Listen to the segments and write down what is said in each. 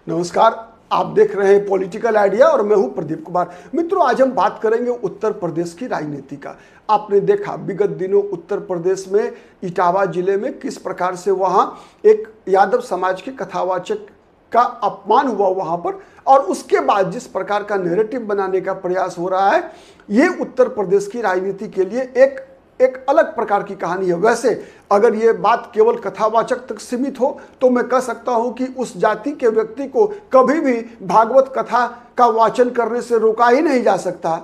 नमस्कार, आप देख रहे हैं पॉलिटिकल आइडिया और मैं हूं प्रदीप कुमार। मित्रों, आज हम बात करेंगे उत्तर प्रदेश की राजनीति का। आपने देखा विगत दिनों उत्तर प्रदेश में इटावा जिले में किस प्रकार से वहां एक यादव समाज के कथावाचक का अपमान हुआ वहां पर, और उसके बाद जिस प्रकार का नैरेटिव बनाने का प्रयास हो रहा है, ये उत्तर प्रदेश की राजनीति के लिए एक अलग प्रकार की कहानी है। वैसे अगर ये बात केवल कथावाचक तक सीमित हो तो मैं कह सकता हूं कि उस जाति के व्यक्ति को कभी भी भागवत कथा का वाचन करने से रोका ही नहीं जा सकता।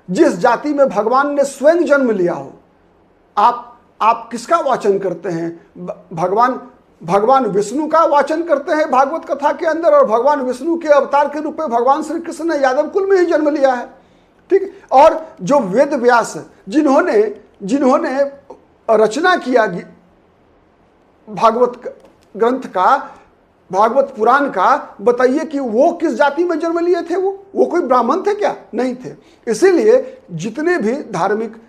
जिस जाति में भगवान ने स्वयं जन्म लिया हो, आप किसका वाचन करते हैं? भगवान विष्णु का वाचन करते हैं भागवत कथा के अंदर, और भगवान विष्णु के अवतार के रूप में भगवान श्री कृष्ण ने यादव कुल में ही जन्म लिया है। ठीक। और जो वेद व्यास जिन्होंने रचना किया भागवत ग्रंथ का, भागवत पुराण का, बताइए कि वो किस जाति में जन्म लिए थे? वो कोई ब्राह्मण थे क्या? नहीं थे। इसीलिए जितने भी धार्मिक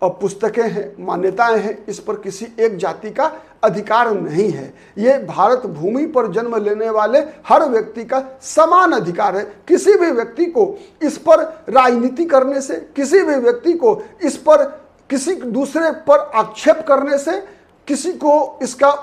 पुस्तकें हैं, मान्यताएं हैं, इस पर किसी एक जाति का अधिकार नहीं है। ये भारत भूमि पर जन्म लेने वाले हर व्यक्ति का समान अधिकार है। किसी भी व्यक्ति को इस पर राजनीति करने से, किसी भी व्यक्ति को इस पर किसी दूसरे पर आक्षेप करने से, किसी को इसका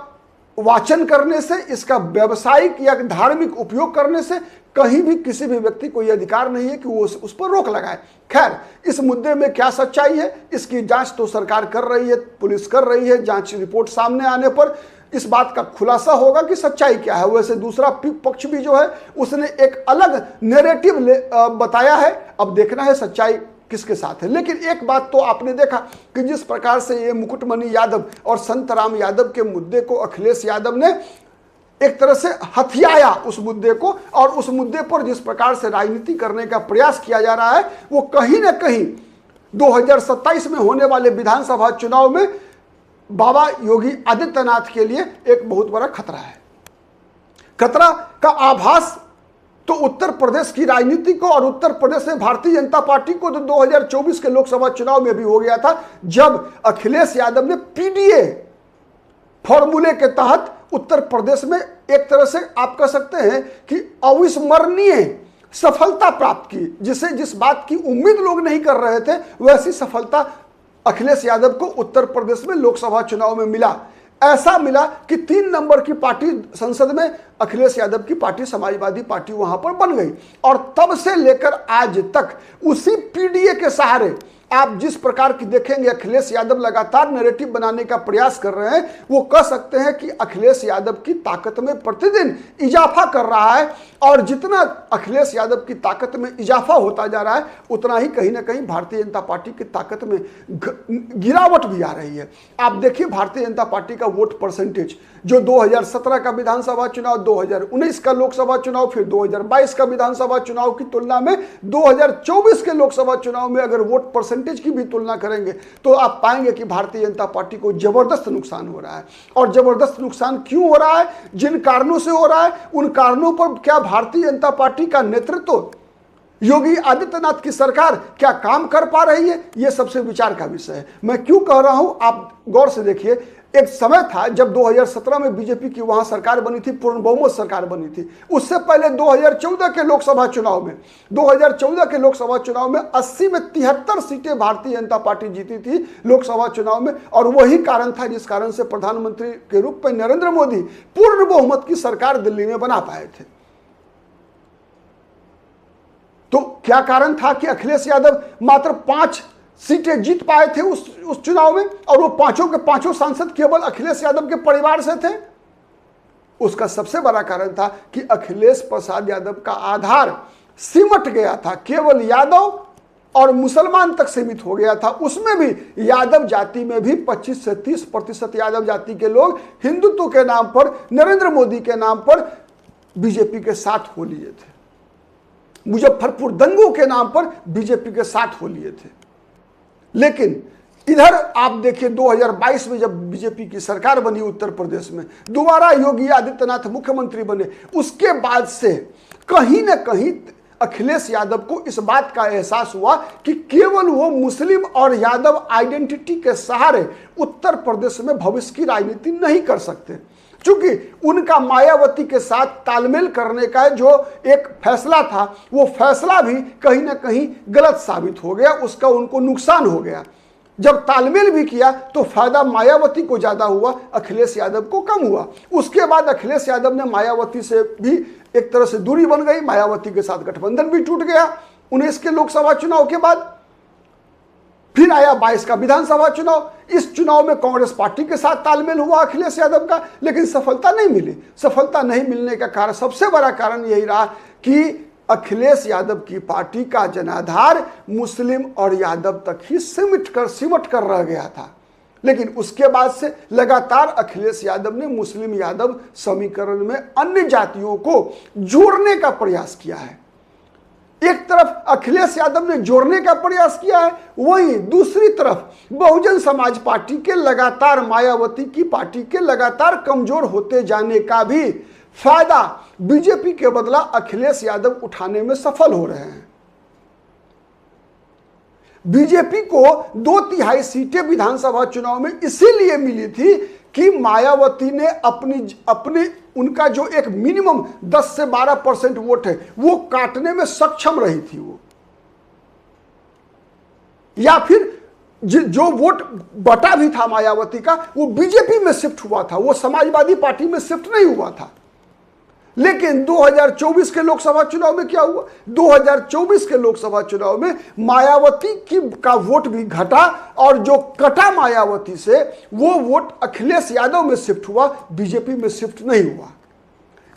वाचन करने से, इसका व्यावसायिक या धार्मिक उपयोग करने से कहीं भी किसी भी व्यक्ति को यह अधिकार नहीं है कि वो उस पर रोक लगाए। खैर, इस मुद्दे में क्या सच्चाई है, इसकी जांच तो सरकार कर रही है, पुलिस कर रही है। जांच रिपोर्ट सामने आने पर इस बात का खुलासा होगा कि सच्चाई क्या है। वैसे दूसरा पक्ष भी जो है उसने एक अलग नैरेटिव बताया है। अब देखना है सच्चाई किसके साथ है। लेकिन एक बात तो आपने देखा कि जिस प्रकार से ये मुकुटमणि यादव और संतराम यादव के मुद्दे को अखिलेश यादव ने एक तरह से हथियाया उस मुद्दे को, और उस मुद्दे पर जिस प्रकार से राजनीति करने का प्रयास किया जा रहा है, वो कहीं ना कहीं 2027 में होने वाले विधानसभा चुनाव में बाबा योगी आदित्यनाथ के लिए एक बहुत बड़ा खतरा है। खतरा का आभास तो उत्तर प्रदेश की राजनीति को और उत्तर प्रदेश में भारतीय जनता पार्टी को तो 2024 के लोकसभा चुनाव में भी हो गया था, जब अखिलेश यादव ने पीडीए फॉर्मूले के तहत उत्तर प्रदेश में एक तरह से आप कह सकते हैं कि अविस्मरणीय सफलता प्राप्त की, जिस बात की उम्मीद लोग नहीं कर रहे थे, वैसी सफलता अखिलेश यादव को उत्तर प्रदेश में लोकसभा चुनाव में मिला। ऐसा मिला कि 3 नंबर की पार्टी संसद में अखिलेश यादव की पार्टी समाजवादी पार्टी वहां पर बन गई, और तब से लेकर आज तक उसी पीडीए के सहारे आप जिस प्रकार की देखेंगे अखिलेश यादव लगातार नैरेटिव बनाने का प्रयास कर रहे हैं, वो कह सकते हैं कि अखिलेश यादव की ताकत में प्रतिदिन इजाफा कर रहा है। और जितना अखिलेश यादव की ताकत में इजाफा होता जा रहा है, उतना ही कहीं ना कहीं भारतीय जनता पार्टी की ताकत में गिरावट भी आ रही है। आप देखिए भारतीय जनता पार्टी का वोट परसेंटेज, जो 2017 का विधानसभा चुनाव, 2019 का लोकसभा चुनाव, फिर 2022 का विधानसभा चुनाव की तुलना में 2024 के लोकसभा चुनाव में अगर वोट परसेंटेज की भी तुलना करेंगे तो आप पाएंगे कि भारतीय जनता पार्टी को जबरदस्त नुकसान हो रहा है। और जबरदस्त नुकसान क्यों हो रहा है, जिन कारणों से हो रहा है, उन कारणों पर क्या भारतीय जनता पार्टी का नेतृत्व, योगी आदित्यनाथ की सरकार क्या काम कर पा रही है, यह सबसे विचार का विषय है। मैं क्यों कह रहा हूं, आप गौर से देखिए। एक समय था जब 2017 में बीजेपी की वहां सरकार बनी थी, पूर्ण बहुमत सरकार बनी थी। उससे पहले 2014 के लोकसभा चुनाव में 80 में 73 सीटें भारतीय जनता पार्टी जीती थी लोकसभा चुनाव में, और वही कारण था जिस कारण से प्रधानमंत्री के रूप में नरेंद्र मोदी पूर्ण बहुमत की सरकार दिल्ली में बना पाए थे। तो क्या कारण था कि अखिलेश यादव मात्र 5 सीटें जीत पाए थे उस चुनाव में, और वो पांचों के पांचों सांसद केवल अखिलेश यादव के परिवार से थे? उसका सबसे बड़ा कारण था कि अखिलेश प्रसाद यादव का आधार सिमट गया था, केवल यादव और मुसलमान तक सीमित हो गया था। उसमें भी यादव जाति में भी 25 से 30% यादव जाति के लोग हिंदुत्व के नाम पर, नरेंद्र मोदी के नाम पर बीजेपी के साथ हो लिए थे। मुजफ्फरपुर दंगों के नाम पर बीजेपी के साथ हो लिए थे। लेकिन इधर आप देखिए 2022 में जब बीजेपी की सरकार बनी उत्तर प्रदेश में, दोबारा योगी आदित्यनाथ मुख्यमंत्री बने, उसके बाद से कहीं ना कहीं अखिलेश यादव को इस बात का एहसास हुआ कि केवल वो मुस्लिम और यादव आइडेंटिटी के सहारे उत्तर प्रदेश में भविष्य की राजनीति नहीं कर सकते। चूंकि उनका मायावती के साथ तालमेल करने का जो एक फैसला था, वो फैसला भी कहीं ना कहीं गलत साबित हो गया, उसका उनको नुकसान हो गया। जब तालमेल भी किया तो फायदा मायावती को ज्यादा हुआ, अखिलेश यादव को कम हुआ। उसके बाद अखिलेश यादव ने मायावती से भी एक तरह से दूरी बन गई, मायावती के साथ गठबंधन भी टूट गया 19 के लोकसभा चुनाव के बाद। फिर आया 22 का विधानसभा चुनाव। इस चुनाव में कांग्रेस पार्टी के साथ तालमेल हुआ अखिलेश यादव का, लेकिन सफलता नहीं मिली। सफलता नहीं मिलने का कारण, सबसे बड़ा कारण यही रहा कि अखिलेश यादव की पार्टी का जनाधार मुस्लिम और यादव तक ही सिमट कर रह गया था। लेकिन उसके बाद से लगातार अखिलेश यादव ने मुस्लिम यादव समीकरण में अन्य जातियों को जोड़ने का प्रयास किया है। एक तरफ अखिलेश यादव ने जोड़ने का प्रयास किया है, वहीं दूसरी तरफ बहुजन समाज पार्टी के लगातार, मायावती की पार्टी के लगातार कमजोर होते जाने का भी फायदा बीजेपी के बदला अखिलेश यादव उठाने में सफल हो रहे हैं। बीजेपी को 2/3 सीटें विधानसभा चुनाव में इसीलिए मिली थी कि मायावती ने अपने उनका जो एक मिनिमम 10 से 12% वोट है वो काटने में सक्षम रही थी वो, या फिर जो वोट बटा भी था मायावती का वो बीजेपी में शिफ्ट हुआ था, वो समाजवादी पार्टी में शिफ्ट नहीं हुआ था। लेकिन 2024 के लोकसभा चुनाव में क्या हुआ? 2024 के लोकसभा चुनाव में मायावती का वोट भी घटा और जो कटा मायावती से वो वोट अखिलेश यादव में शिफ्ट हुआ, बीजेपी में शिफ्ट नहीं हुआ।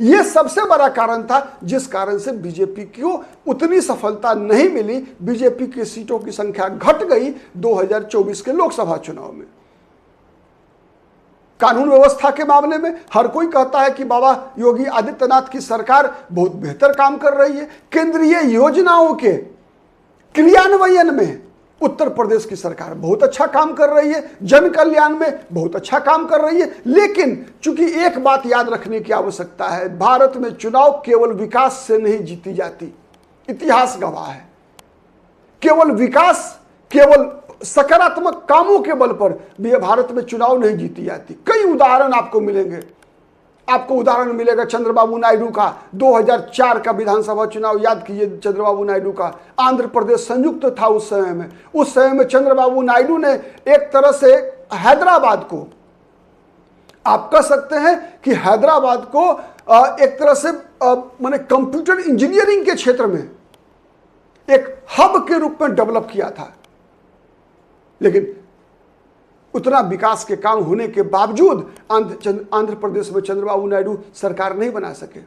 यह सबसे बड़ा कारण था जिस कारण से बीजेपी को उतनी सफलता नहीं मिली। बीजेपी की सीटों की संख्या घट गई 2024 के लोकसभा चुनाव में। कानून व्यवस्था के मामले में हर कोई कहता है कि बाबा योगी आदित्यनाथ की सरकार बहुत बेहतर काम कर रही है। केंद्रीय योजनाओं के क्रियान्वयन में उत्तर प्रदेश की सरकार बहुत अच्छा काम कर रही है, जन कल्याण में बहुत अच्छा काम कर रही है। लेकिन चूंकि एक बात याद रखने की आवश्यकता है, भारत में चुनाव केवल विकास से नहीं जीती जाती, इतिहास गवाह है। केवल विकास, केवल सकारात्मक कामों के बल पर भी भारत में चुनाव नहीं जीती जाती। कई उदाहरण आपको मिलेंगे। आपको उदाहरण मिलेगा चंद्रबाबू नायडू का 2004 का विधानसभा चुनाव याद कीजिए। चंद्रबाबू नायडू का, आंध्र प्रदेश संयुक्त था उस समय में। उस समय में चंद्रबाबू नायडू ने एक तरह से हैदराबाद को, आप कह सकते हैं कि हैदराबाद को एक तरह से माने कंप्यूटर इंजीनियरिंग के क्षेत्र में एक हब के रूप में डेवलप किया था। लेकिन उतना विकास के काम होने के बावजूद आंध्र प्रदेश में चंद्रबाबू नायडू सरकार नहीं बना सके।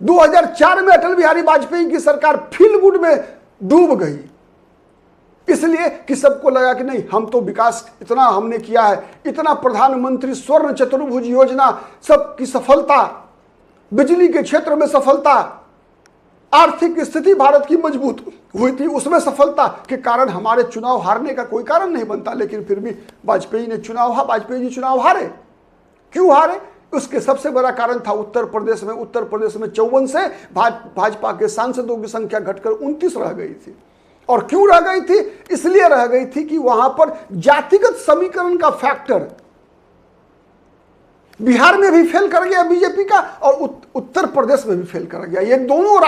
2004 में अटल बिहारी वाजपेयी की सरकार फील गुड में डूब गई, इसलिए कि सबको लगा कि नहीं, हम तो विकास इतना हमने किया है, इतना प्रधानमंत्री स्वर्ण चतुर्भुज योजना, सबकी सफलता, बिजली के क्षेत्र में सफलता, आर्थिक स्थिति भारत की मजबूत हुई थी, उसमें सफलता के कारण हमारे चुनाव हारने का कोई कारण नहीं बनता। लेकिन फिर भी वाजपेयी जी चुनाव हारे। क्यों हारे? उसके सबसे बड़ा कारण था उत्तर प्रदेश में 54 से भाजपा के सांसदों की संख्या घटकर 29 रह गई थी। और क्यों रह गई थी? इसलिए रह गई थी कि वहां पर जातिगत समीकरण का फैक्टर बिहार में भी फेल कर गया बीजेपी का, और उत्तर प्रदेश में भी फेल कर गया। ये दोनों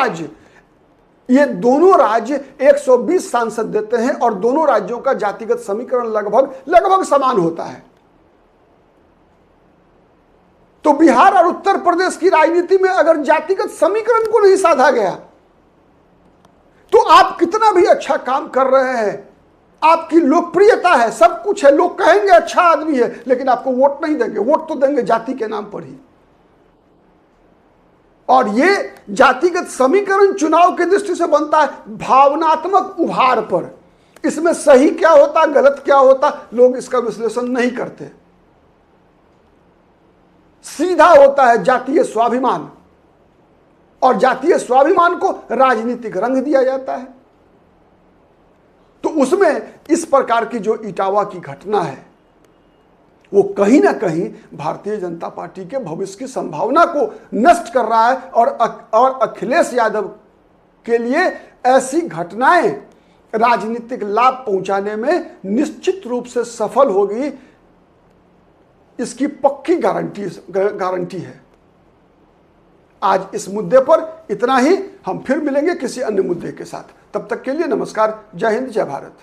राज्य 120 सांसद देते हैं और दोनों राज्यों का जातिगत समीकरण लगभग समान होता है। तो बिहार और उत्तर प्रदेश की राजनीति में अगर जातिगत समीकरण को नहीं साधा गया तो आप कितना भी अच्छा काम कर रहे हैं, आपकी लोकप्रियता है, सब कुछ है, लोग कहेंगे अच्छा आदमी है, लेकिन आपको वोट नहीं देंगे। वोट तो देंगे जाति के नाम पर ही। और ये जातिगत समीकरण चुनाव की दृष्टि से बनता है भावनात्मक उभार पर। इसमें सही क्या होता, गलत क्या होता, लोग इसका विश्लेषण नहीं करते। सीधा होता है जातीय स्वाभिमान, और जातीय स्वाभिमान को राजनीतिक रंग दिया जाता है। तो उसमें इस प्रकार की जो इटावा की घटना है वो कहीं ना कहीं भारतीय जनता पार्टी के भविष्य की संभावना को नष्ट कर रहा है। और अखिलेश यादव के लिए ऐसी घटनाएं राजनीतिक लाभ पहुंचाने में निश्चित रूप से सफल होगी। इसकी पक्की गारंटी है। आज इस मुद्दे पर इतना ही। हम फिर मिलेंगे किसी अन्य मुद्दे के साथ। तब तक के लिए नमस्कार। जय हिंद, जय भारत।